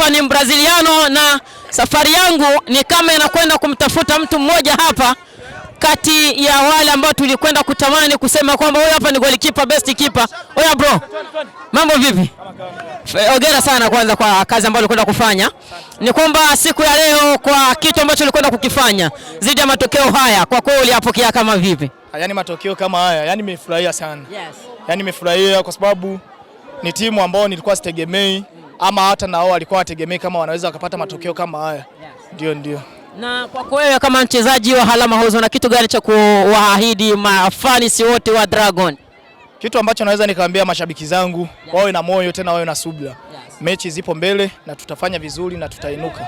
hapa ni Braziliano na safari yangu ni kama inakwenda kumtafuta mtu mmoja hapa kati ya wale ambao tulikwenda kutamani kusema kwamba huyu hapa ni goalkeeper, best keeper. Oya bro, mambo vipi? Hongera sana kwanza kwa kazi ambayo ulikwenda kufanya. Ni kwamba siku ya leo kwa kitu ambacho ulikwenda kukifanya zidi ya matokeo haya, kwa kweli uliyapokea kama vipi? Yaani matokeo kama haya, yaani nimefurahia sana. Yes. Yaani nimefurahia kwa sababu ni timu ambayo nilikuwa sitegemei ama hata nao walikuwa wategemei kama wanaweza wakapata matokeo kama haya. Yes. Ndio. Na kwa wewe kama mchezaji wa Hala Mahuzo, na kitu gani cha kuwaahidi mafanisi wote wa Dragon? Kitu ambacho naweza nikaambia mashabiki zangu, wawe na moyo tena wawe na subira. Yes. Mechi zipo mbele na tutafanya vizuri na tutainuka.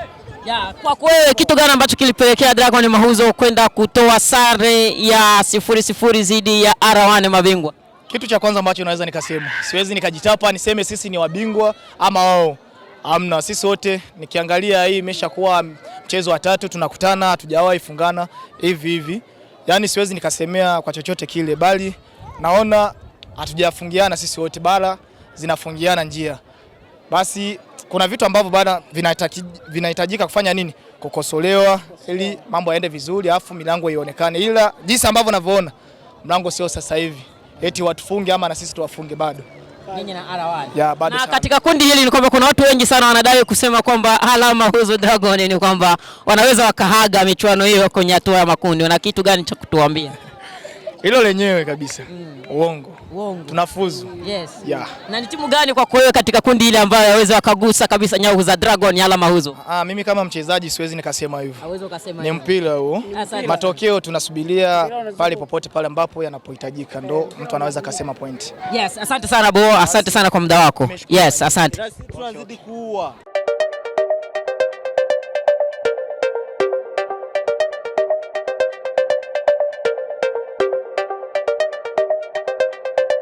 Kwa wewe kitu gani ambacho kilipelekea Dragon Mahuzo kwenda kutoa sare ya 0-0 zidi ya R1 mabingwa? Kitu cha kwanza ambacho naweza nikasema, siwezi nikajitapa niseme sisi ni wabingwa ama wao. Amna, sisi wote nikiangalia hii imeshakuwa mchezo wa 3 tunakutana, hatujawahi fungana hivi. Yaani siwezi nikasemea kwa chochote kile, bali naona hatujafungiana sisi wote, bala zinafungiana njia. Basi kuna vitu ambavyo bado vinahitajika kufanya nini? Kukosolewa ili mambo yaende vizuri afu milango ionekane. Ila jinsi ambavyo unavyoona mlango sio sasa hivi eti watufunge ama na sisi tuwafunge bado. Ninyi na R1. Ya, bado na sana. Katika kundi hili ni kwamba kuna watu wengi sana wanadai kusema kwamba Hala Mahuzo Dragon ni kwamba wanaweza wakahaga michuano hiyo kwenye hatua ya makundi. Una kitu gani cha kutuambia? Hilo lenyewe kabisa. Uongo. Tunafuzu. Yes. Yeah. Na ni timu gani kwa wewe katika kundi hili ambayo yaweza wakagusa kabisa nyau za Dragon Hala Mahuzo? Mimi kama mchezaji siwezi nikasema hivyo. Hawezi ukasema hivyo. Ni mpira huo. Matokeo tunasubiria pale popote pale ambapo yanapohitajika ndo mtu anaweza kasema point. Yes, asante sana Bo, asante sana kwa muda wako. Yes, asante. Tunazidi kuua.